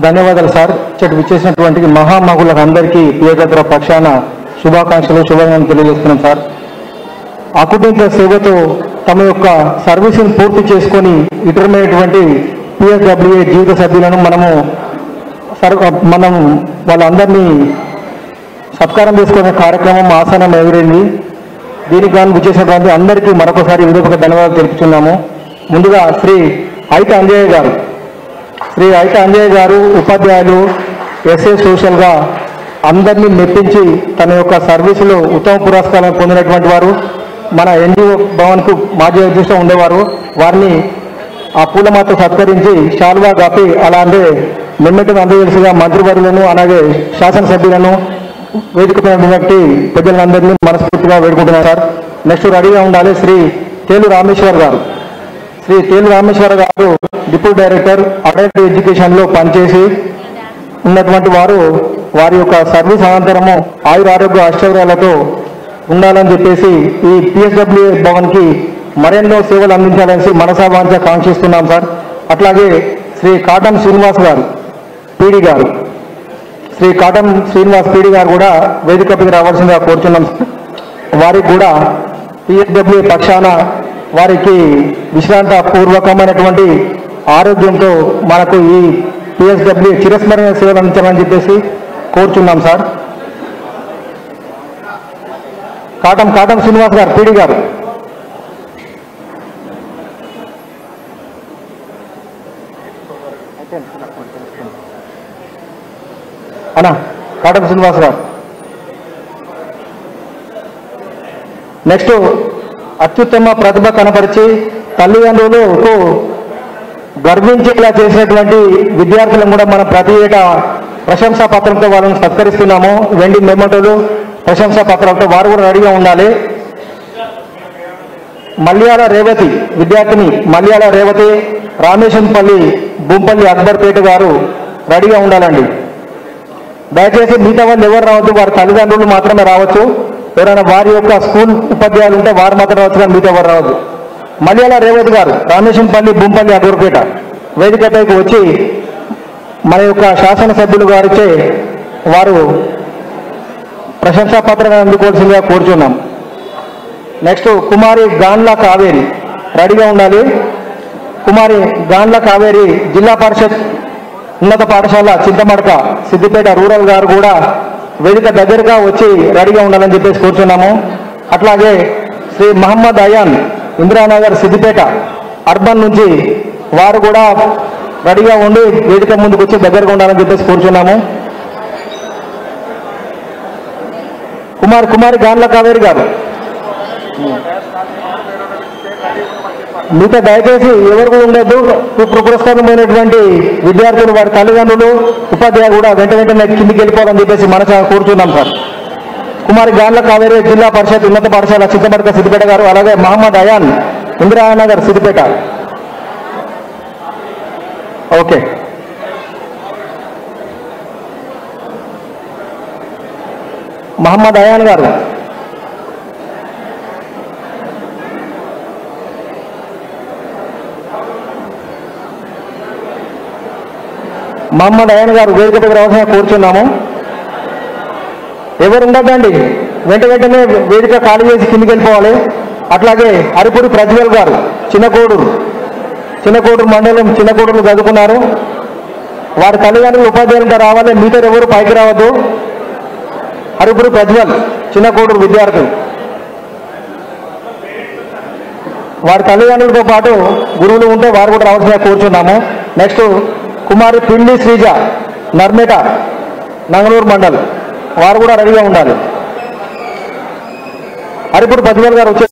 ధన్యవాదాలు సార్. చెట్టు విచ్చేసినటువంటి మహామహులకు అందరికీ పియగద్ర పక్షాన శుభాకాంక్షలు శుభాకాంక్షలు తెలియజేస్తున్నాం సార్. అకుటింత సేవతో తమ యొక్క సర్వీసును పూర్తి చేసుకొని ఇతరమైనటువంటి పిఎస్డబ్ల్యూఏ జీవిత సభ్యులను మనం వాళ్ళందరినీ సత్కారం చేసుకునే కార్యక్రమం ఆసనం ఎదురైంది. దీనికి గాను విచ్చేసినటువంటి అందరికీ మరొకసారి విధంగా ధన్యవాదాలు తెలుపుతున్నాము. ముందుగా శ్రీ ఐట అంజయ్య గారు ఉపాధ్యాయులు ఎస్ఏ సోషల్గా అందరినీ మెప్పించి తన యొక్క సర్వీసులో ఉత్తమ పురస్కారం పొందినటువంటి వారు, మన ఎన్జిఓ భవన్కు మాజీ అధ్యక్షుడు ఉండేవారు. వారిని ఆ పూలమాత సత్కరించి శాల్వా కప్పి అలాగే మెమ్మెట్టును అందజేసిగా మంత్రివర్యులను అలాగే శాసనసభ్యులను వేదికపైనటువంటి ప్రజలందరినీ మనస్ఫూర్తిగా వేడుకుంటున్నారు సార్. నెక్స్ట్ రెడీగా ఉండాలి శ్రీ తేలు రామేశ్వర్ గారు. శ్రీ తేలు రామేశ్వర గారు డిప్యూటీ డైరెక్టర్ అడల్ట్ ఎడ్యుకేషన్లో పనిచేసి ఉన్నటువంటి వారు వారి యొక్క సర్వీస్ అనంతరము ఆయురారోగ్య ఐశ్వర్యాలతో ఉండాలని చెప్పేసి ఈ పిఎస్డబ్ల్యూ భవన్కి మరెన్నో సేవలు అందించాలని మనసావాంఛ కాంక్షిస్తున్నాం సార్. అట్లాగే శ్రీ కాటం శ్రీనివాస్ గారు పీడి గారు, శ్రీ కాటం శ్రీనివాస్ పీడి గారు కూడా వేదికపైకి రావాల్సిందిగా కోరుతున్నాం. వారికి కూడా పిఎస్డబ్ల్యూ పక్షాన వారికి విశ్రాంత పూర్వకమైనటువంటి ఆరోగ్యంతో మనకు ఈ పిఎస్డబ్ల్యూ చిరస్మరణ సేవలు అందించాలని చెప్పేసి కోరుచున్నాం సార్. కాటం శ్రీనివాస్ గారు పీడి గారు. అన్నా కాటం శ్రీనివాస్ గారు. నెక్స్ట్ అత్యుత్తమ ప్రతిభ కనపరిచి తల్లిదండ్రులకు గర్వించేలా చేసినటువంటి విద్యార్థులను కూడా మనం ప్రతి ఏటా ప్రశంసా పత్రంతో వాళ్ళని సత్కరిస్తున్నాము. వెండి మెమోటోలు ప్రశంసా పత్రాలతో వారు కూడా రెడీగా ఉండాలి. మల్యాల రేవతి విద్యార్థిని మల్యాల రేవతి రామేశంపల్లి బొంపల్లి అక్బర్పేట గారు రెడీగా ఉండాలండి. దయచేసి మిగతా వాళ్ళు ఎవరు రావద్దు, వారి తల్లిదండ్రులు మాత్రమే రావచ్చు. ఎవరైనా వారి యొక్క స్కూల్ ఉపాధ్యాయులు ఉంటే వారు మాత్రం రావచ్చు, కానీ మిగతా ఎవరు రావద్దు. మల్యాల రేవతి గారు రామేశంపల్లి బొంపల్లి అక్బర్పేట వేదికపైకి వచ్చి మన యొక్క శాసనసభ్యులు గారిచే వారు ప్రశంసా పత్రాన్ని అందుకోవాల్సిందిగా కోరుచున్నాం. నెక్స్ట్ కుమారి గాన్ల కావేరి రెడీగా ఉండాలి. కుమారి గాన్ల కావేరి జిల్లా పరిషత్ ఉన్నత పాఠశాల చింతమడక సిద్దిపేట రూరల్ గారు కూడా వేదిక దగ్గరగా వచ్చి రెడీగా ఉండాలని చెప్పేసి కోరుచున్నాము. అట్లాగే శ్రీ మహమ్మద్ అయాన్ ఇందిరానగర్ సిద్దిపేట అర్బన్ నుంచి వారు కూడా రెడీగా ఉండి వేదిక ముందుకు వచ్చి దగ్గరగా ఉండాలని చెప్పేసి కోరుచున్నాము. కుమారి గాన్ల కావేరి గారు మీతో దయచేసి ఎవరు కూడా ఉండొద్దు. పురస్కారమైనటువంటి విద్యార్థులు వారి తల్లిదండ్రులు ఉపాధ్యాయులు కూడా వెంటనే కిందికి వెళ్ళిపోవాలని చెప్పేసి మనసా కోరుచున్నాం సార్. కుమారి గాన్ల కావేరి జిల్లా పరిషత్ ఉన్నత పాఠశాల చింతమడక సిద్దిపేట గారు, అలాగే మహమ్మద్ అయాన్ ఇందిరానగర్ సిద్దిపేట. ఓకే, మహమ్మద్ అయాన్ గారు. మహమ్మద్ అయాన్ గారు వేదికపైకి రావాల్సిన కోరుచున్నాము. ఎవరు ఉండద్దండి, వెంటనే వేదిక ఖాళీ చేసి కిందికి వెళ్ళిపోవాలి. అట్లాగే అరిపూడి ప్రజ్వల్ గారు చిన్నకోడూరు మండలం చిన్నకోడూరు చదువుకున్నారు. వారి తల్లిదండ్రులు ఉపాధ్యాయులుగా రావాలి, మీతో ఎవరు పైకి రావద్దు. అరిపూడి ప్రజ్వల్ చిన్నకోడూరు విద్యార్థులు వారి తల్లిదండ్రులతో పాటు గురువులు ఉంటే వారు కూడా రావాల్సిందిగా కోరుచున్నాము. నెక్స్ట్ కుమారి పిండి శ్రీజ నర్మేట నంగనూరు మండల్ వారు కూడా రెడీగా ఉండాలి. అరిపూడి ప్రజ్వల్ గారు వచ్చే